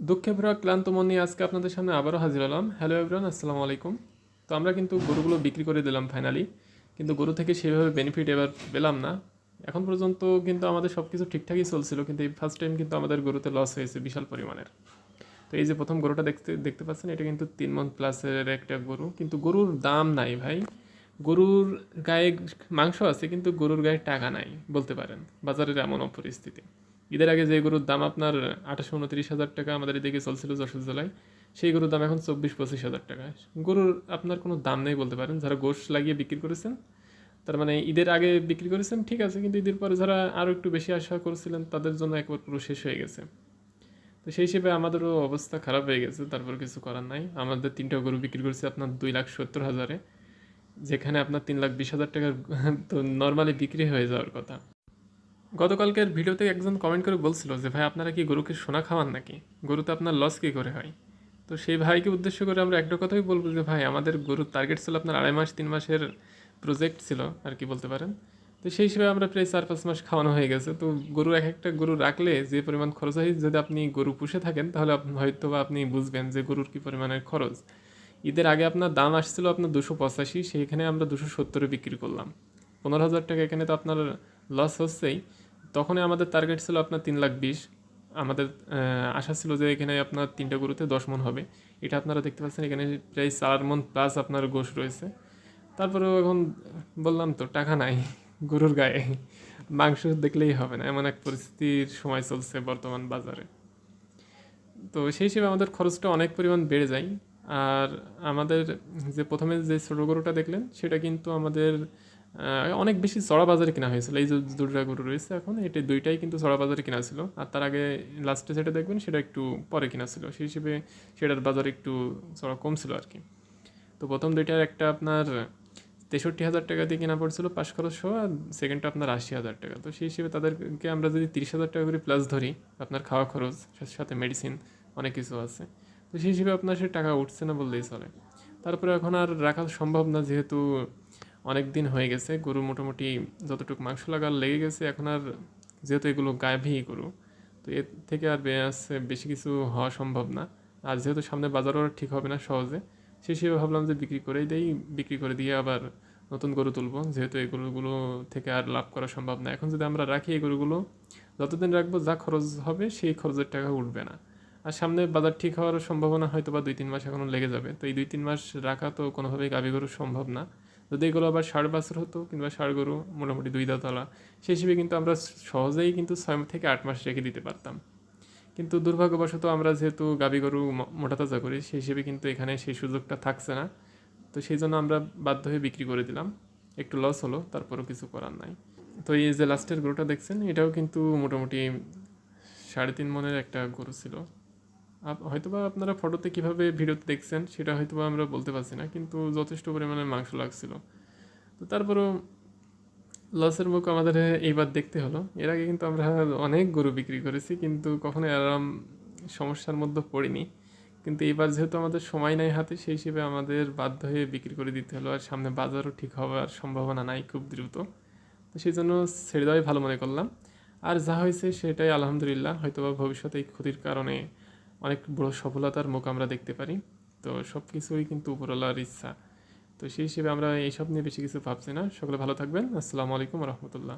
দুঃখে ভরা ক্লান্ত মন নিয়ে আজকে আপনাদের সামনে আবারও হাজির হলাম। হ্যালো এভরিওয়ান, আসসালামু আলাইকুম। তো আমরা কিন্তু গরুগুলো বিক্রি করে দিলাম ফাইনালি, কিন্তু গরু থেকে সেভাবে বেনিফিট এবার পেলাম না। এখন পর্যন্ত কিন্তু আমাদের সব কিছু ঠিকঠাকই চলছিল, কিন্তু এই ফার্স্ট টাইম কিন্তু আমাদের গরুতে লস হয়েছে বিশাল পরিমাণের। তো এই যে প্রথম গরুটা দেখতে দেখতে পাচ্ছেন, এটা কিন্তু 3 মণ প্লাসের একটা গরু, কিন্তু গরুর দাম নাই ভাই। গরুর গায়ে মাংস আছে, কিন্তু গরুর গায়ে টাকা নাই বলতে পারেন। বাজারের এমন পরিস্থিতি। ঈদের আগে যে গরুর দাম আপনার 28-29 হাজার টাকা আমাদের এদিকে চলছিল যশোর জেলায়, সেই গরুর দাম এখন 24-25 হাজার টাকা। গরুর আপনার কোনো দাম নেই বলতে পারেন। যারা গোশ লাগিয়ে বিক্রি করেছেন, তার মানে ঈদের আগে বিক্রি করেছেন ঠিক আছে, কিন্তু ঈদের পরে যারা আরও একটু বেশি আশা করেছিলেন তাদের জন্য একবার পুরো শেষ হয়ে গেছে। তো সেই হিসেবে আমাদেরও অবস্থা খারাপ হয়ে গেছে, তারপর কিছু করার নাই। আমাদের 3টা গরু বিক্রি করেছি আপনার 2,70,000-এ, যেখানে আপনার 3,20,000 টাকার তো নর্মালি বিক্রি হয়ে যাওয়ার কথা। গতকালকের ভিডিওতে একজন কমেন্ট করে বলছিল যে ভাই আপনারা কি গরুকে সোনা খাওয়ান নাকি, গরুতে আপনার লস কী করে হয়। তো সেই ভাইকে উদ্দেশ্য করে আমরা একটা কথাই বলবো যে ভাই আমাদের গরুর টার্গেট ছিল আপনার 2.5 মাস 3 মাসের প্রজেক্ট ছিল আর কি বলতে পারেন। তো সেই হিসেবে আমরা প্রায় 4-5 মাস খাওয়ানো হয়ে গেছে। তো গরু এক একটা গরু রাখলে যে পরিমাণ খরচ হয়, যদি আপনি গরু পুষে থাকেন তাহলে হয়তো বা আপনি বুঝবেন যে গরুর কী পরিমাণের খরচ। ঈদের আগে আপনার দাম আসছিল আপনার 285, সেইখানে আমরা 270-এ বিক্রি করলাম। 15,000 টাকা এখানে তো আপনার লস হচ্ছেই। তখনই আমাদের টার্গেট ছিল আপনার 3,20,000। আমাদের আশা ছিল যে এখানে আপনার 3টা গরুতে 10 মণ হবে। এটা আপনারা দেখতে পাচ্ছেন এখানে প্রায় 4 মণ প্লাস আপনার গোশ রয়েছে। তারপরেও এখন বললাম তো টাকা নাই গরুর গায়ে, মাংস দেখলেই হবে না, এমন এক পরিস্থিতির সময় চলছে বর্তমান বাজারে। তো সেই হিসেবে আমাদের খরচটা অনেক পরিমাণ বেড়ে যায়। আর আমাদের যে প্রথমে যে ছোটো গরুটা দেখলেন, সেটা কিন্তু আমাদের অনেক বেশি চড়া বাজারে কেনা হয়েছিল। এই যে দুটা গরু রয়েছে এখন, এটা দুইটাই কিন্তু চড়া বাজারে কেনা ছিল। আর তার আগে লাস্টে যেটা দেখবেন সেটা একটু পরে কেনা ছিল, সেই হিসেবে সেটার বাজার একটু চড়া কম ছিল আর কি। তো প্রথম দুইটার একটা আপনার 63,000 টাকা দিয়ে কেনা পড়ছিল পাশ খরচ সহ, আর সেকেন্ডটা আপনার 80,000 টাকা। তো সেই হিসেবে তাদেরকে আমরা যদি 30,000 টাকা করে প্লাস ধরি, আপনার খাওয়া খরচ সাথে সাথে মেডিসিন অনেক কিছু আছে, তো সেই হিসেবে আপনার সে টাকা উঠছে না বললেই চলে। তারপরে এখন আর রাখা সম্ভব না, যেহেতু অনেক দিন হয়ে গেছে গরু মোটামুটি যতটুকু মাংস লাগার লেগে গেছে, এখন আর যেহেতু এগুলো গাভী গরু, তো এর থেকে আর বেশি কিছু হওয়া সম্ভব না। আর যেহেতু সামনে বাজারও ঠিক হবে না সহজে, সেই হিসেবে ভাবলাম যে বিক্রি করেই দেই। বিক্রি করে দিয়ে আবার নতুন গরু তুলবো, যেহেতু এই গরুগুলো থেকে আর লাভ করা সম্ভব না। এখন যদি আমরা রাখি এই গরুগুলো, যতদিন রাখবো যা খরচ হবে সেই খরচের টাকা উঠবে না। আর সামনে বাজার ঠিক হওয়ার সম্ভাবনা হয়তো বা 2-3 মাস এখনও লেগে যাবে। তো এই 2-3 মাস রাখা তো কোনোভাবেই গাভী গরু সম্ভব না। যদি এগুলো আবার ষাঁড় বাছুর হতো কিংবা ষাঁড় গরু মোটামুটি 2 দাঁতওয়ালা, সেই হিসেবে কিন্তু আমরা সহজেই কিন্তু 6 থেকে 8 মাস রেখে দিতে পারতাম। কিন্তু দুর্ভাগ্যবশত আমরা যেহেতু গাভী গরু মোটা তাজা করি, সেই হিসেবে কিন্তু এখানে সেই সুযোগটা থাকছে না। তো সেই জন্য আমরা বাধ্য হয়ে বিক্রি করে দিলাম। একটু লস হলো, তারপরও কিছু করার নাই। তো এই যে লাস্টের গরুটা দেখছেন, এটাও কিন্তু মোটামুটি 3.5 মণের একটা গরু ছিল। হয়তোবা আপনারা ফটোতে কীভাবে ভিডিওতে দেখছেন সেটা হয়তোবা আমরা বলতে পারছি না, কিন্তু যথেষ্ট পরিমাণে মাংস লাগছিল। তো তারপরও লসের মুখ আমাদের এইবার দেখতে হলো। এর আগে কিন্তু আমরা অনেক গরু বিক্রি করেছি, কিন্তু কখনো এরম সমস্যার মধ্যে পড়িনি। কিন্তু এইবার যেহেতু আমাদের সময় নাই হাতে, সেই হিসেবে আমাদের বাধ্য হয়ে বিক্রি করে দিতে হলো। আর সামনে বাজারও ঠিক হওয়ার সম্ভাবনা নাই খুব দ্রুত, তো সেই জন্য ছেড়ে দেওয়াই ভালো মনে করলাম। আর যা হয়েছে সেটাই আলহামদুলিল্লাহ। হয়তোবা ভবিষ্যতে এই ক্ষতির কারণে অনেক বড় সফলতার মুখ আমরা দেখতে পারি। তো সব কিছুই কিন্তু উপরওয়ালার ইচ্ছা। তো সেই হিসেবে আমরা এইসব নিয়ে বেশি কিছু ভাবছি না। সকলে ভালো থাকবেন। আসসালামু আলাইকুম রহমতুল্লাহ।